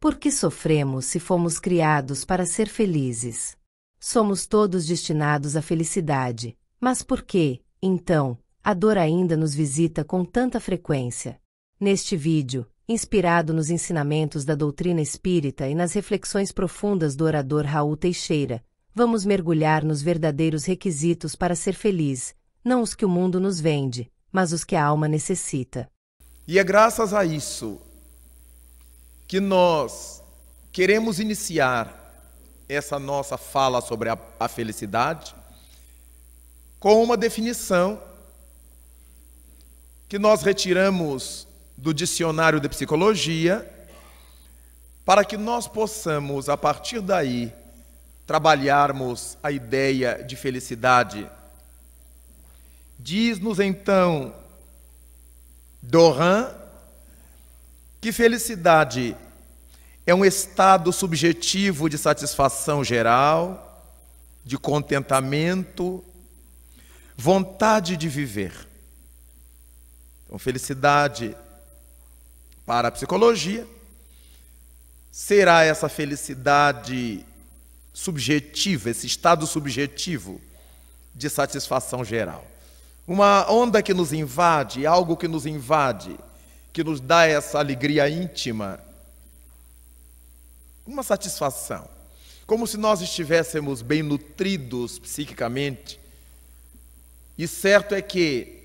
Por que sofremos se fomos criados para ser felizes? Somos todos destinados à felicidade, mas por que, então, a dor ainda nos visita com tanta frequência? Neste vídeo, inspirado nos ensinamentos da doutrina espírita e nas reflexões profundas do orador Raul Teixeira, vamos mergulhar nos verdadeiros requisitos para ser feliz, não os que o mundo nos vende, mas os que a alma necessita. E é graças a isso que nós queremos iniciar essa nossa fala sobre a felicidade com uma definição que nós retiramos do dicionário de psicologia, para que nós possamos, a partir daí, trabalharmos a ideia de felicidade. Diz-nos então Doran que felicidade é um estado subjetivo de satisfação geral, de contentamento, vontade de viver. Então, felicidade para a psicologia será essa felicidade subjetiva, esse estado subjetivo de satisfação geral. Uma onda que nos invade, algo que nos invade, que nos dá essa alegria íntima, uma satisfação, como se nós estivéssemos bem nutridos psiquicamente. E certo é que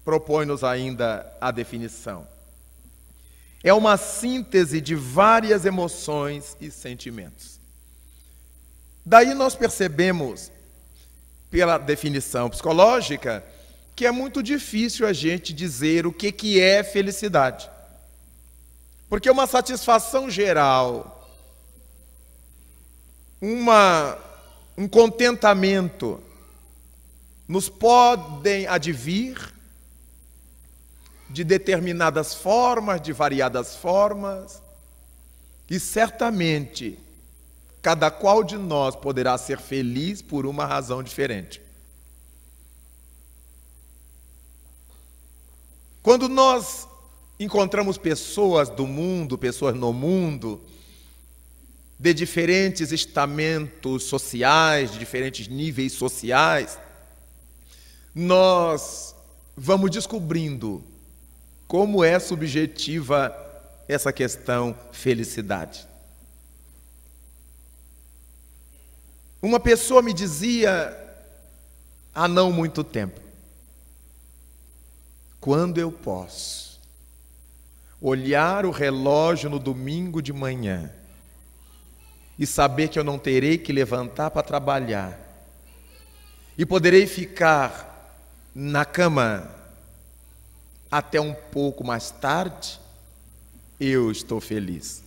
propõe-nos ainda a definição. É uma síntese de várias emoções e sentimentos. Daí nós percebemos, pela definição psicológica, que é muito difícil a gente dizer o que é felicidade. Porque uma satisfação geral, um contentamento, nos podem advir de determinadas formas, de variadas formas, e certamente cada qual de nós poderá ser feliz por uma razão diferente. Quando nós encontramos pessoas do mundo, pessoas no mundo, de diferentes estamentos sociais, de diferentes níveis sociais, nós vamos descobrindo como é subjetiva essa questão felicidade. Uma pessoa me dizia há não muito tempo: quando eu posso olhar o relógio no domingo de manhã e saber que eu não terei que levantar para trabalhar e poderei ficar na cama até um pouco mais tarde, eu estou feliz.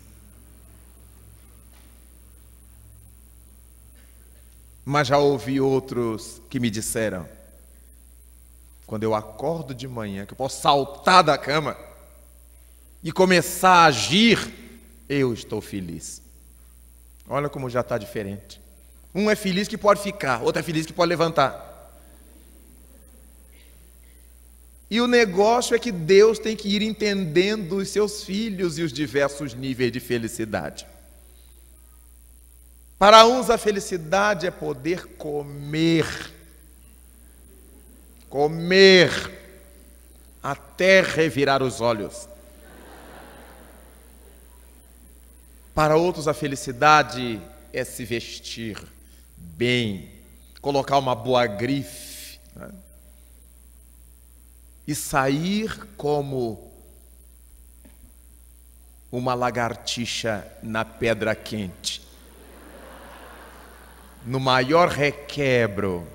Mas já ouvi outros que me disseram: quando eu acordo de manhã, que eu posso saltar da cama e começar a agir, eu estou feliz. Olha como já está diferente. Um é feliz que pode ficar, outro é feliz que pode levantar. E o negócio é que Deus tem que ir entendendo os seus filhos e os diversos níveis de felicidade. Para uns a felicidade é poder comer. Comer até revirar os olhos. Para outros a felicidade é se vestir bem, colocar uma boa grife, né? E sair como uma lagartixa na pedra quente, no maior requebro.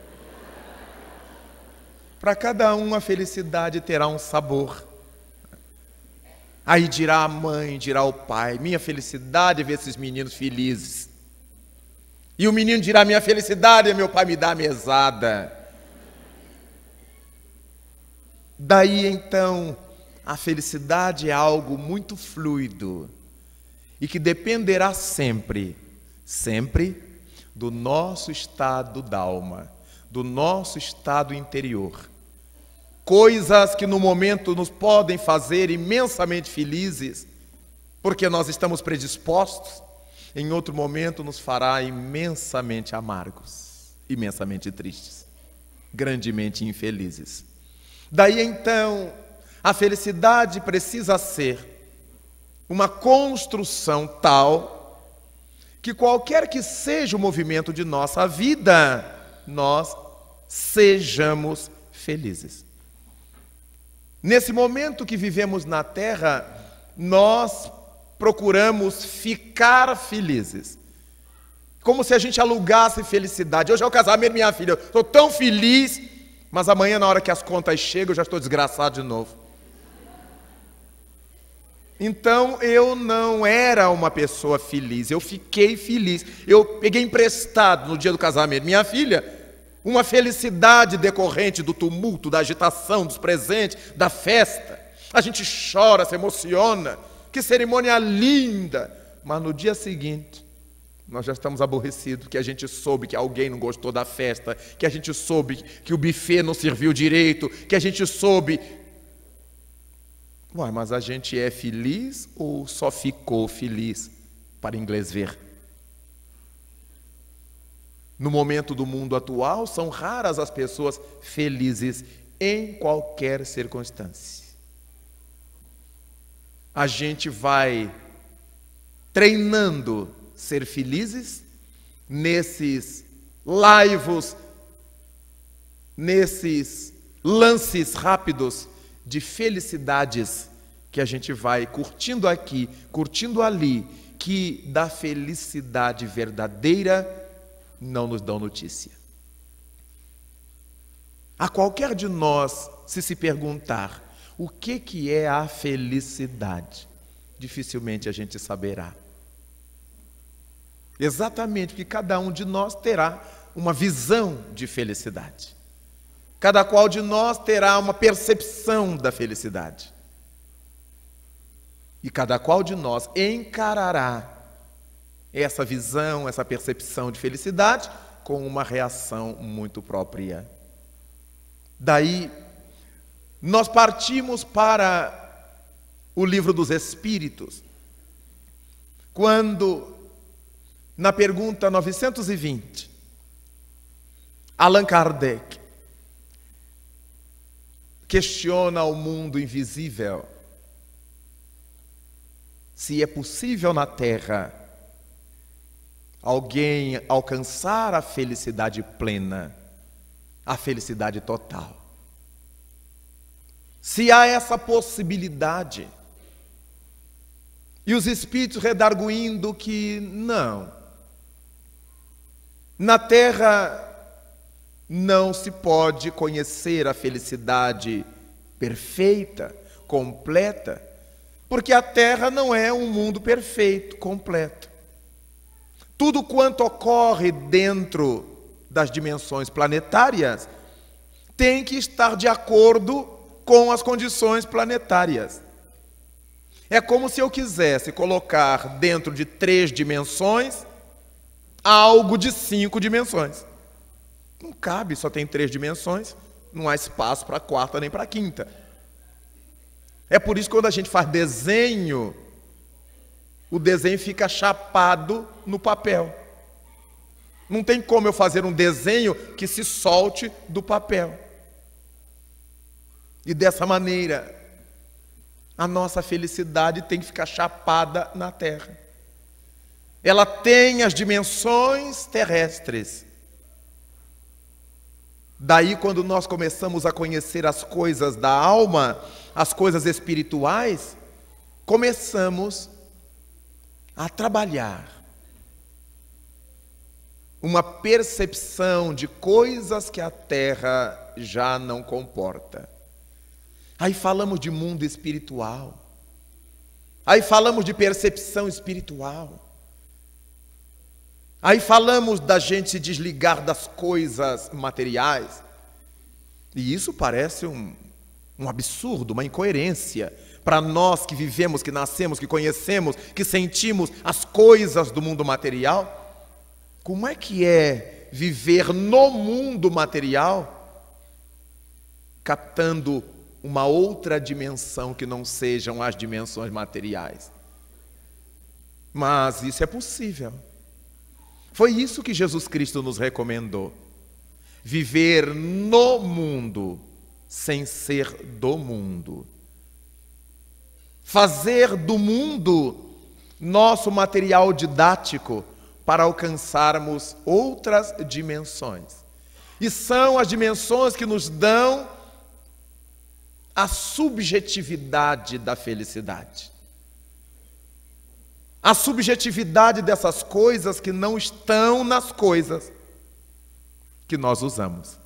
Para cada um a felicidade terá um sabor. Aí dirá a mãe, dirá o pai: minha felicidade é ver esses meninos felizes. E o menino dirá: minha felicidade é meu pai me dar a mesada. Daí então, a felicidade é algo muito fluido e que dependerá sempre, sempre do nosso estado d'alma, do nosso estado interior. Coisas que no momento nos podem fazer imensamente felizes, porque nós estamos predispostos, em outro momento nos fará imensamente amargos, imensamente tristes, grandemente infelizes. Daí então, a felicidade precisa ser uma construção tal que qualquer que seja o movimento de nossa vida, nós sejamos felizes. Nesse momento que vivemos na Terra, nós procuramos ficar felizes. Como se a gente alugasse felicidade. Hoje é o casamento, minha filha, eu estou tão feliz, mas amanhã, na hora que as contas chegam, eu já estou desgraçado de novo. Então, eu não era uma pessoa feliz, eu fiquei feliz. Eu peguei emprestado no dia do casamento, minha filha, uma felicidade decorrente do tumulto, da agitação, dos presentes, da festa. A gente chora, se emociona, que cerimônia linda. Mas no dia seguinte, nós já estamos aborrecidos, que a gente soube que alguém não gostou da festa, que a gente soube que o buffet não serviu direito, que a gente soube... Uai, mas a gente é feliz ou só ficou feliz, para inglês ver? No momento do mundo atual, são raras as pessoas felizes em qualquer circunstância. A gente vai treinando ser felizes nesses laivos, nesses lances rápidos de felicidades que a gente vai curtindo aqui, curtindo ali, que da felicidade verdadeira não nos dão notícia. A qualquer de nós, se perguntar o que é a felicidade, dificilmente a gente saberá. Exatamente, porque cada um de nós terá uma visão de felicidade. Cada qual de nós terá uma percepção da felicidade. E cada qual de nós encarará essa visão, essa percepção de felicidade com uma reação muito própria. Daí, nós partimos para o Livro dos Espíritos, quando, na pergunta 920, Allan Kardec questiona o mundo invisível, se é possível na Terra alguém alcançar a felicidade plena, a felicidade total. Se há essa possibilidade, e os espíritos redarguindo que não, na Terra não se pode conhecer a felicidade perfeita, completa, porque a Terra não é um mundo perfeito, completo. Tudo quanto ocorre dentro das dimensões planetárias tem que estar de acordo com as condições planetárias. É como se eu quisesse colocar dentro de 3 dimensões algo de 5 dimensões. Não cabe, só tem 3 dimensões, não há espaço para a 4ª nem para a 5ª. É por isso que quando a gente faz desenho, o desenho fica chapado no papel. Não tem como eu fazer um desenho que se solte do papel. E dessa maneira, a nossa felicidade tem que ficar chapada na Terra. Ela tem as dimensões terrestres. Daí, quando nós começamos a conhecer as coisas da alma, as coisas espirituais, começamos a trabalhar uma percepção de coisas que a Terra já não comporta. Aí falamos de mundo espiritual. Aí falamos de percepção espiritual. Aí falamos da gente se desligar das coisas materiais. E isso parece um absurdo, uma incoerência. Para nós que vivemos, que nascemos, que conhecemos, que sentimos as coisas do mundo material, como é que é viver no mundo material, captando uma outra dimensão que não sejam as dimensões materiais? Mas isso é possível. Foi isso que Jesus Cristo nos recomendou. Viver no mundo sem ser do mundo. Fazer do mundo nosso material didático para alcançarmos outras dimensões. E são as dimensões que nos dão a subjetividade da felicidade. A subjetividade dessas coisas que não estão nas coisas que nós usamos.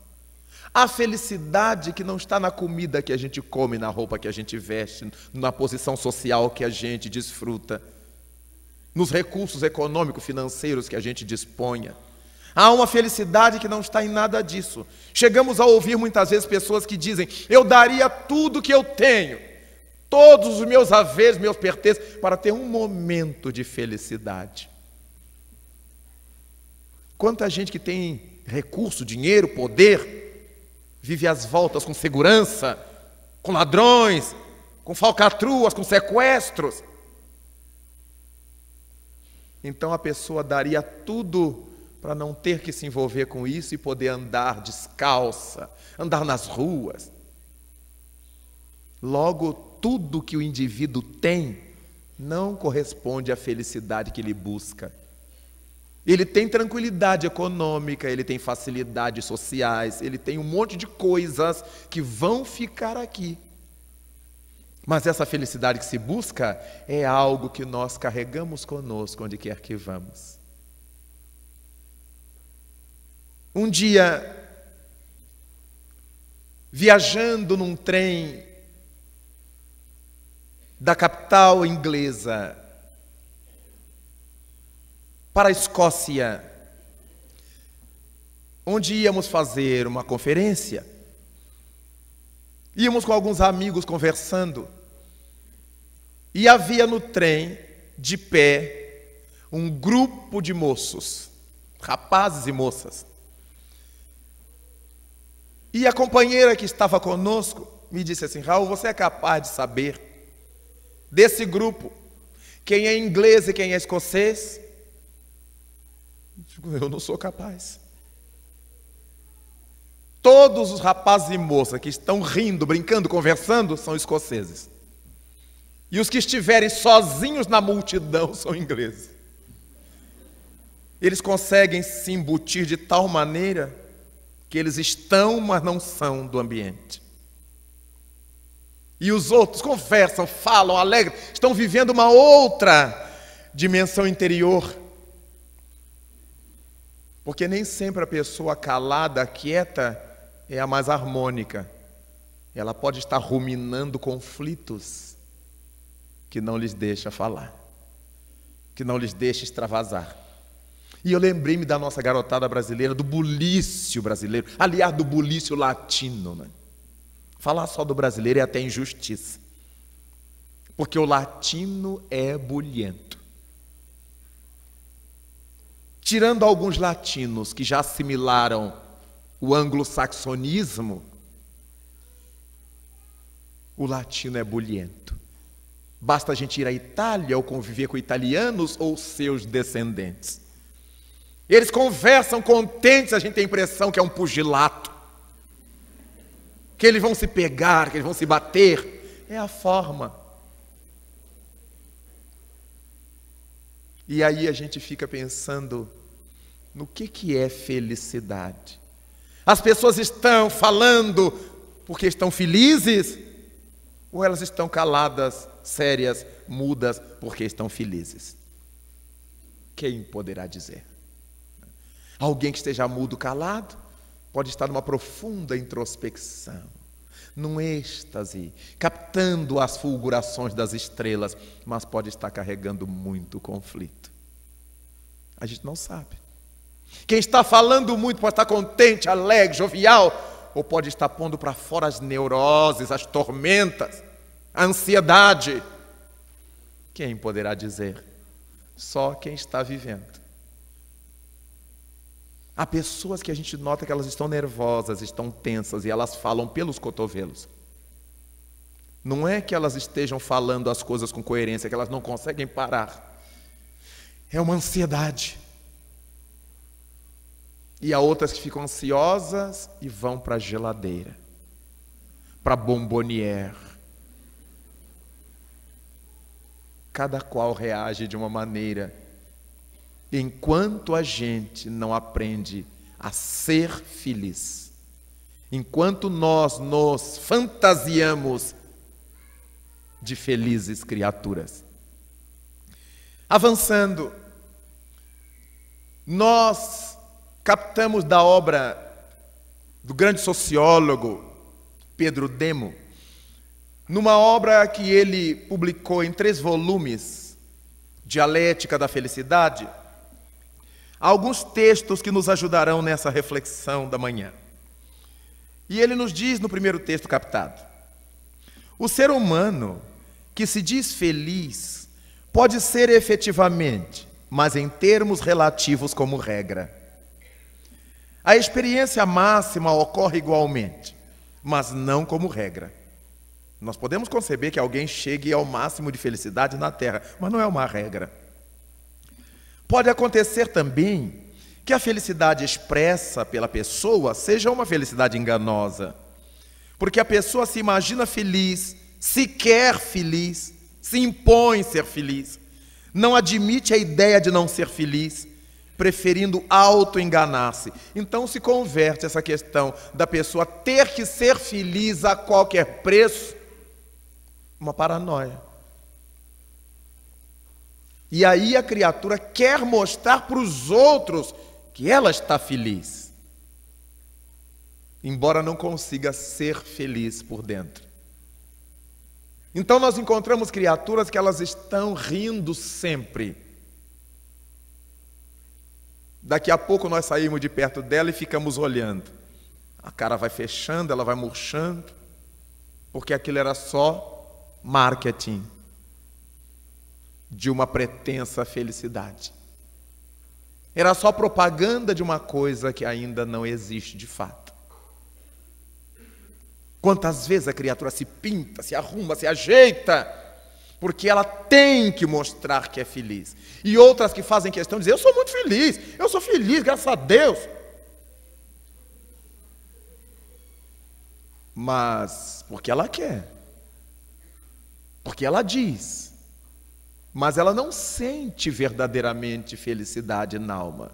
A felicidade que não está na comida que a gente come, na roupa que a gente veste, na posição social que a gente desfruta, nos recursos econômicos, financeiros que a gente disponha. Há uma felicidade que não está em nada disso. Chegamos a ouvir muitas vezes pessoas que dizem: eu daria tudo que eu tenho, todos os meus haveres, meus pertences, para ter um momento de felicidade. Quanta gente que tem recurso, dinheiro, poder, vive às voltas com segurança, com ladrões, com falcatruas, com sequestros. Então a pessoa daria tudo para não ter que se envolver com isso e poder andar descalça, andar nas ruas. Logo, tudo que o indivíduo tem não corresponde à felicidade que ele busca. Ele tem tranquilidade econômica, ele tem facilidades sociais, ele tem um monte de coisas que vão ficar aqui. Mas essa felicidade que se busca é algo que nós carregamos conosco onde quer que vamos. Um dia, viajando num trem da capital inglesa para a Escócia, onde íamos fazer uma conferência, íamos com alguns amigos conversando, e havia no trem, de pé, um grupo de moços, rapazes e moças. E a companheira que estava conosco me disse assim: Raul, você é capaz de saber desse grupo quem é inglês e quem é escocês? Eu não sou capaz. Todos os rapazes e moças que estão rindo, brincando, conversando são escoceses. E os que estiverem sozinhos na multidão são ingleses. Eles conseguem se embutir de tal maneira que eles estão, mas não são do ambiente. E os outros conversam, falam, alegram, estão vivendo uma outra dimensão interior. Porque nem sempre a pessoa calada, quieta, é a mais harmônica. Ela pode estar ruminando conflitos que não lhes deixa falar, que não lhes deixa extravasar. E eu lembrei-me da nossa garotada brasileira, do bulício brasileiro, aliás, do bulício latino, né? Falar só do brasileiro é até injustiça, porque o latino é bulhento. Tirando alguns latinos que já assimilaram o anglo-saxonismo, o latino é bulhento. Basta a gente ir à Itália ou conviver com italianos ou seus descendentes. Eles conversam contentes, a gente tem a impressão que é um pugilato, que eles vão se pegar, que eles vão se bater. É a forma. E aí a gente fica pensando no que é felicidade. As pessoas estão falando porque estão felizes, ou elas estão caladas, sérias, mudas, porque estão felizes? Quem poderá dizer? Alguém que esteja mudo, calado, pode estar numa profunda introspecção, num êxtase, captando as fulgurações das estrelas, mas pode estar carregando muito conflito. A gente não sabe. Quem está falando muito pode estar contente, alegre, jovial, ou pode estar pondo para fora as neuroses, as tormentas, a ansiedade. Quem poderá dizer? Só quem está vivendo. Há pessoas que a gente nota que elas estão nervosas, estão tensas, e elas falam pelos cotovelos. Não é que elas estejam falando as coisas com coerência, é que elas não conseguem parar. é uma ansiedade. E há outras que ficam ansiosas e vão para a geladeira, para a bombonière. Cada qual reage de uma maneira, enquanto a gente não aprende a ser feliz, enquanto nós nos fantasiamos de felizes criaturas. Avançando, nós captamos da obra do grande sociólogo Pedro Demo, numa obra que ele publicou em 3 volumes, Dialética da Felicidade, alguns textos que nos ajudarão nessa reflexão da manhã. E ele nos diz no primeiro texto captado: o ser humano que se diz feliz pode ser efetivamente, mas em termos relativos como regra. A experiência máxima ocorre igualmente, mas não como regra. Nós podemos conceber que alguém chegue ao máximo de felicidade na Terra, mas não é uma regra. Pode acontecer também que a felicidade expressa pela pessoa seja uma felicidade enganosa, porque a pessoa se imagina feliz, se quer feliz, se impõe ser feliz, não admite a ideia de não ser feliz, preferindo auto-enganar-se. Então se converte essa questão da pessoa ter que ser feliz a qualquer preço uma paranoia. E aí a criatura quer mostrar para os outros que ela está feliz, embora não consiga ser feliz por dentro. Então nós encontramos criaturas que elas estão rindo sempre. Daqui a pouco nós saímos de perto dela e ficamos olhando. A cara vai fechando, ela vai murchando, porque aquilo era só marketing de uma pretensa felicidade. Era só propaganda de uma coisa que ainda não existe de fato. Quantas vezes a criatura se pinta, se arruma, se ajeita, porque ela tem que mostrar que é feliz. E outras que fazem questão de dizer: eu sou muito feliz, eu sou feliz, graças a Deus. Mas porque ela quer, porque ela diz, mas ela não sente verdadeiramente felicidade na alma.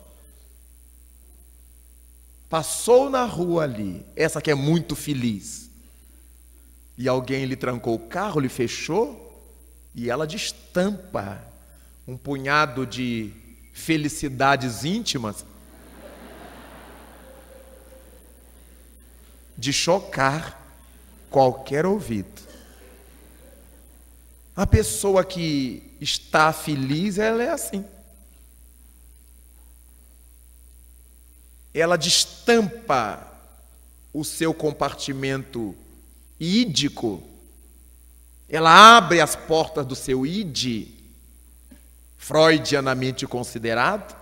Passou na rua ali, essa que é muito feliz, e alguém lhe trancou o carro, lhe fechou, e ela destampa um punhado de felicidades íntimas, de chocar qualquer ouvido. A pessoa que está feliz, ela é assim. Ela destampa o seu compartimento ídico, ela abre as portas do seu id, freudianamente considerado,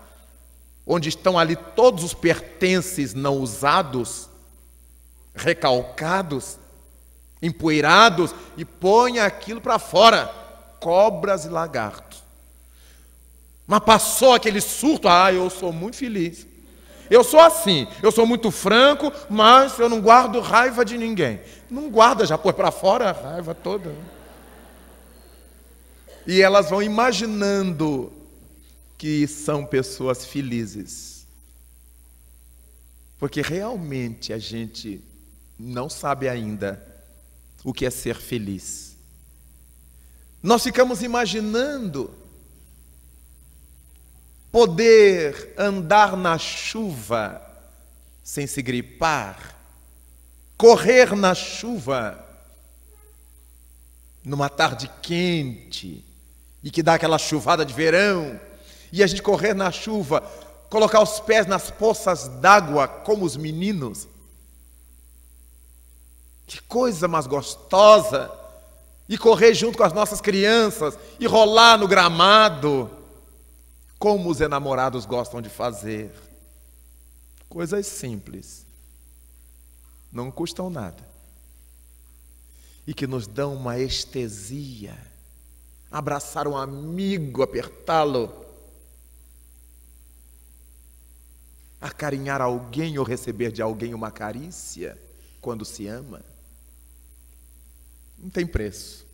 onde estão ali todos os pertences não usados, recalcados, empoeirados, e põe aquilo para fora, cobras e lagartos. Mas passou aquele surto: eu sou muito feliz, eu sou assim, eu sou muito franco, mas eu não guardo raiva de ninguém. Não guarda, já põe para fora a raiva toda. E elas vão imaginando que são pessoas felizes, porque realmente a gente não sabe ainda o que é ser feliz. Nós ficamos imaginando poder andar na chuva sem se gripar, correr na chuva numa tarde quente e que dá aquela chuvada de verão, e a gente correr na chuva, colocar os pés nas poças d'água como os meninos. Que coisa mais gostosa! E correr junto com as nossas crianças e rolar no gramado, como os enamorados gostam de fazer. Coisas simples, não custam nada, e que nos dão uma estesia. Abraçar um amigo, apertá-lo, Acarinhar alguém ou receber de alguém uma carícia quando se ama? Não tem preço.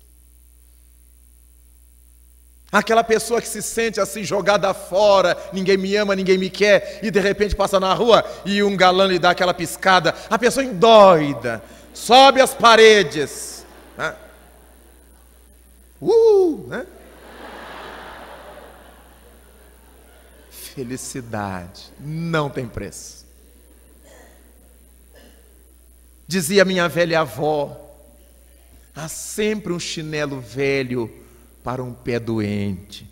Aquela pessoa que se sente assim jogada fora, ninguém me ama, ninguém me quer, e de repente passa na rua e um galã lhe dá aquela piscada, a pessoa endoida, sobe as paredes, né? Né? Felicidade não tem preço. Dizia minha velha avó, há sempre um chinelo velho para um pé doente.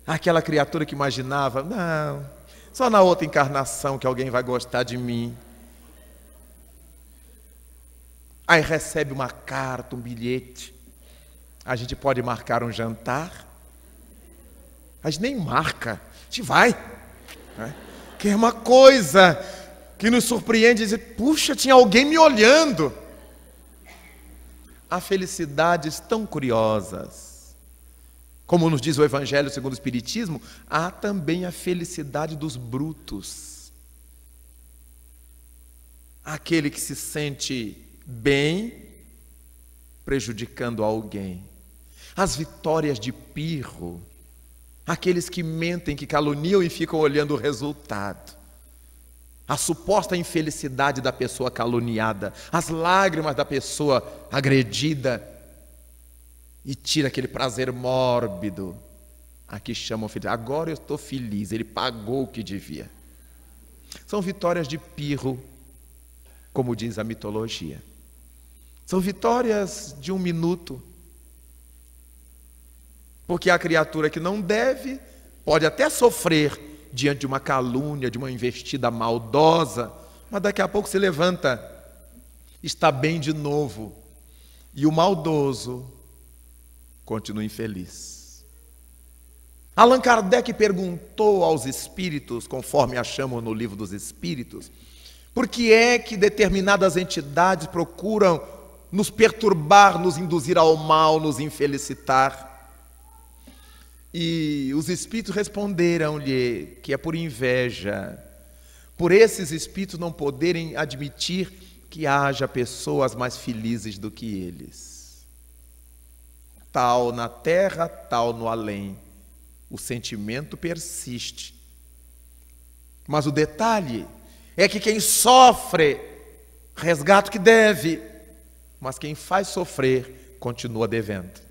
Aquela criatura que imaginava, não, só na outra encarnação que alguém vai gostar de mim. Aí recebe uma carta, um bilhete. A gente pode marcar um jantar. A gente nem marca, a gente vai, né? Que é uma coisa que nos surpreende, dizer, puxa, tinha alguém me olhando. Há felicidades tão curiosas. Como nos diz o Evangelho segundo o Espiritismo, há também a felicidade dos brutos. Aquele que se sente bem prejudicando alguém. As vitórias de pirro. Aqueles que mentem, que caluniam e ficam olhando o resultado. A suposta infelicidade da pessoa caluniada, as lágrimas da pessoa agredida, e tira aquele prazer mórbido. Aqui chamam feliz. Agora eu estou feliz, ele pagou o que devia. São vitórias de pirro, como diz a mitologia. São vitórias de 1 minuto. Porque a criatura que não deve, pode até sofrer diante de uma calúnia, de uma investida maldosa, mas daqui a pouco se levanta, está bem de novo, e o maldoso continua infeliz. Allan Kardec perguntou aos espíritos, conforme achamos no Livro dos Espíritos, por que é que determinadas entidades procuram nos perturbar, nos induzir ao mal, nos infelicitar? E os espíritos responderam-lhe que é por inveja, por esses espíritos não poderem admitir que haja pessoas mais felizes do que eles. Tal na terra, tal no além. O sentimento persiste. Mas o detalhe é que quem sofre resgata o que deve, mas quem faz sofrer continua devendo.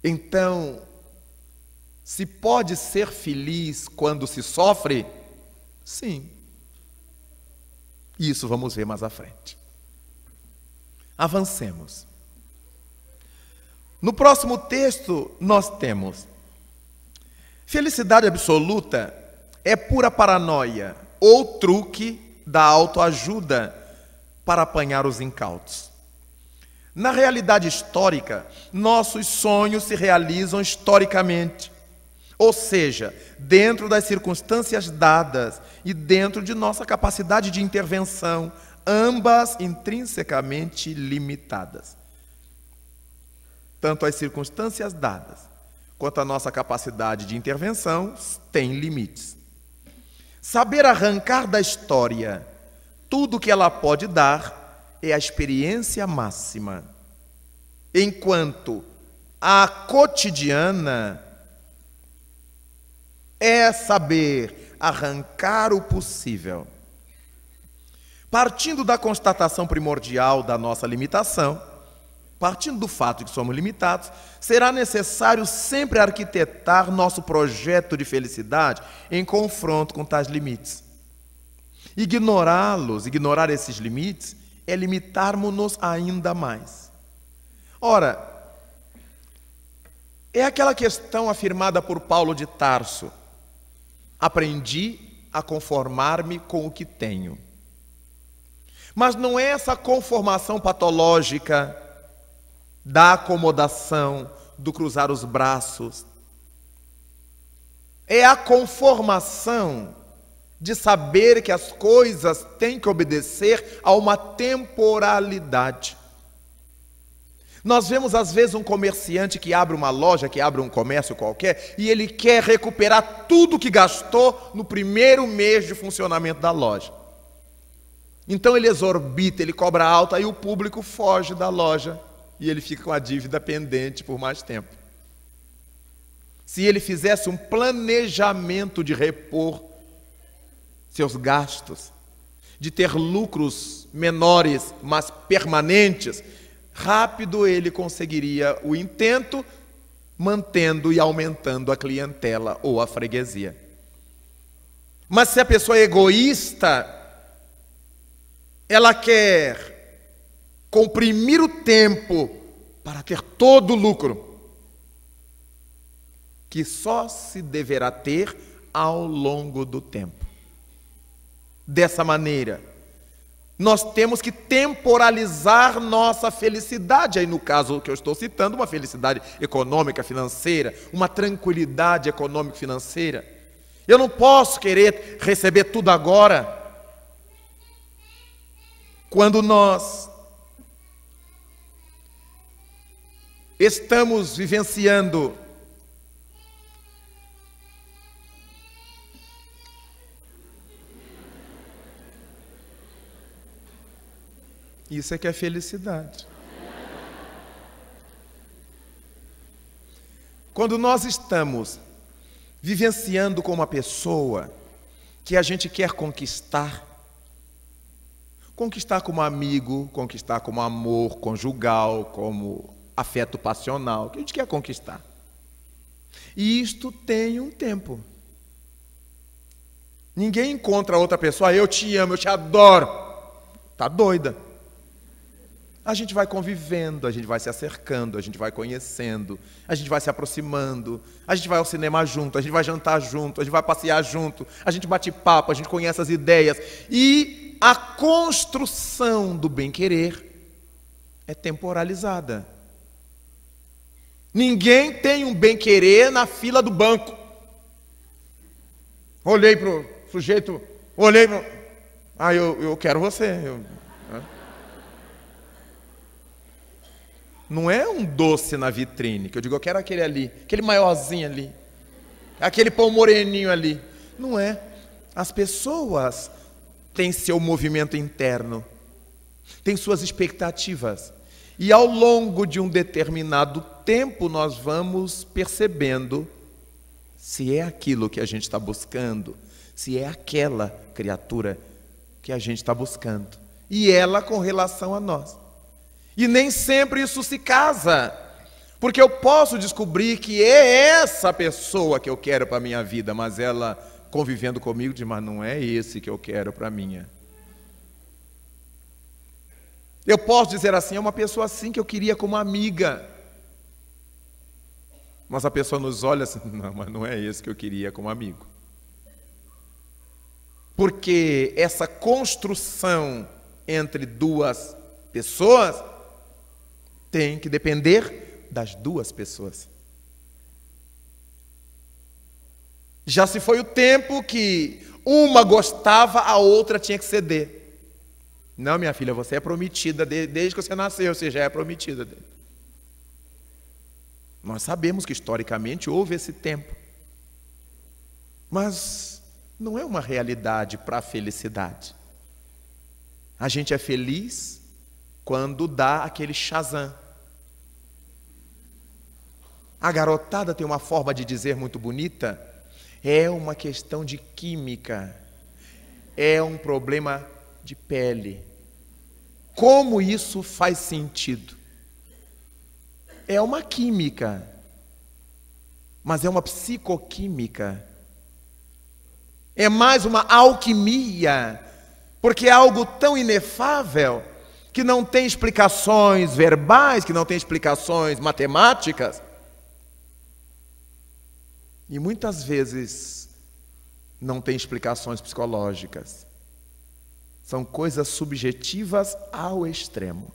Então, se pode ser feliz quando se sofre? Sim. Isso vamos ver mais à frente. Avancemos. No próximo texto, nós temos: felicidade absoluta é pura paranoia ou truque da autoajuda para apanhar os incautos. Na realidade histórica, nossos sonhos se realizam historicamente, ou seja, dentro das circunstâncias dadas e dentro de nossa capacidade de intervenção, ambas intrinsecamente limitadas. Tanto as circunstâncias dadas quanto a nossa capacidade de intervenção têm limites. Saber arrancar da história tudo o que ela pode dar é a experiência máxima, enquanto a cotidiana é saber arrancar o possível. Partindo da constatação primordial da nossa limitação, partindo do fato de que somos limitados, será necessário sempre arquitetar nosso projeto de felicidade em confronto com tais limites. Ignorá-los, ignorar esses limites, é limitarmos-nos ainda mais. Ora, é aquela questão afirmada por Paulo de Tarso: aprendi a conformar-me com o que tenho. Mas não é essa conformação patológica da acomodação, do cruzar os braços. É a conformação de saber que as coisas têm que obedecer a uma temporalidade. Nós vemos às vezes um comerciante que abre uma loja, que abre um comércio qualquer, e ele quer recuperar tudo que gastou no primeiro mês de funcionamento da loja. Então ele exorbita, ele cobra alto, aí o público foge da loja e ele fica com a dívida pendente por mais tempo. Se ele fizesse um planejamento de repor seus gastos, de ter lucros menores, mas permanentes, rápido ele conseguiria o intento, mantendo e aumentando a clientela ou a freguesia. Mas se a pessoa é egoísta, ela quer comprimir o tempo para ter todo o lucro, que só se deverá ter ao longo do tempo. Dessa maneira, nós temos que temporalizar nossa felicidade. Aí, no caso que eu estou citando, uma felicidade econômica, financeira, uma tranquilidade econômico-financeira. Eu não posso querer receber tudo agora. Quando nós estamos vivenciando isso é que é felicidade. Quando nós estamos vivenciando com uma pessoa que a gente quer conquistar como amigo, conquistar como amor conjugal, como afeto passional, que a gente quer conquistar. E isto tem um tempo. Ninguém encontra outra pessoa, eu te amo, eu te adoro. Tá doida. A gente vai convivendo, a gente vai se acercando, a gente vai conhecendo, a gente vai se aproximando, a gente vai ao cinema junto, a gente vai jantar junto, a gente vai passear junto, a gente bate papo, a gente conhece as ideias. E a construção do bem-querer é temporalizada. Ninguém tem um bem-querer na fila do banco. Olhei para o sujeito, olhei para... eu quero você. Não é um doce na vitrine, que eu digo, eu quero aquele ali, aquele maiorzinho ali, aquele pão moreninho ali. Não é. As pessoas têm seu movimento interno, têm suas expectativas. E ao longo de um determinado tempo, nós vamos percebendo se é aquilo que a gente está buscando, se é aquela criatura que a gente está buscando. E ela com relação a nós. E nem sempre isso se casa, porque eu posso descobrir que é essa pessoa que eu quero para a minha vida, mas ela convivendo comigo diz, mas não é esse que eu quero para a minha. Eu posso dizer assim, é uma pessoa assim que eu queria como amiga, mas a pessoa nos olha assim, não, mas não é esse que eu queria como amigo. Porque essa construção entre duas pessoas tem que depender das duas pessoas. Já se foi o tempo que uma gostava, a outra tinha que ceder. Não, minha filha, você é prometida desde que você nasceu, você já é prometida dele. Nós sabemos que historicamente houve esse tempo. Mas não é uma realidade para a felicidade. A gente é feliz quando dá aquele Shazam. A garotada tem uma forma de dizer muito bonita, é uma questão de química, é um problema de pele. Como isso faz sentido? É uma química, mas é uma psicoquímica. É mais uma alquimia, porque é algo tão inefável que não tem explicações verbais, que não tem explicações matemáticas. E muitas vezes não tem explicações psicológicas. São coisas subjetivas ao extremo.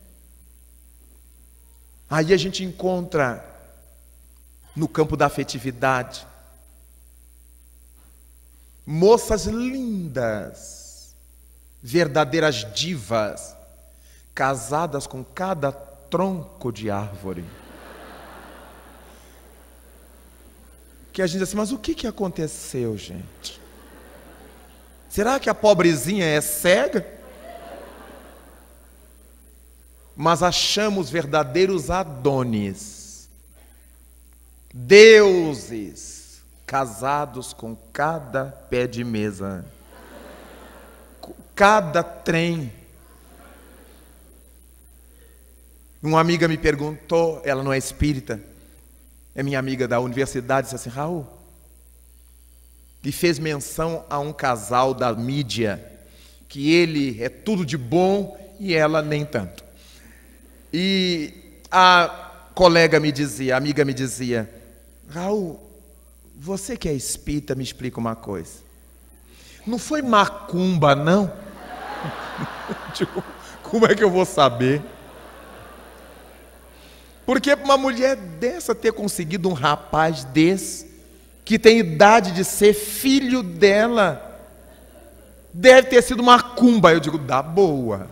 Aí a gente encontra no campo da afetividade moças lindas, verdadeiras divas, casadas com cada tronco de árvore. Que a gente diz assim, mas o que aconteceu, gente? Será que a pobrezinha é cega? Mas achamos verdadeiros Adonis, deuses, casados com cada pé de mesa, com cada trem. Uma amiga me perguntou, ela não é espírita, é minha amiga da universidade, disse assim, Raul, e fez menção a um casal da mídia, que ele é tudo de bom e ela nem tanto. E a colega me dizia, a amiga me dizia, Raul, você que é espírita, me explica uma coisa. Não foi macumba, não? Tipo, como é que eu vou saber? Porque uma mulher dessa ter conseguido um rapaz desse, que tem idade de ser filho dela, deve ter sido macumba. Eu digo, dá boa.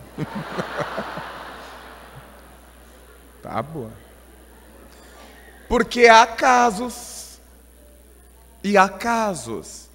Tá boa. Porque há casos, e há casos.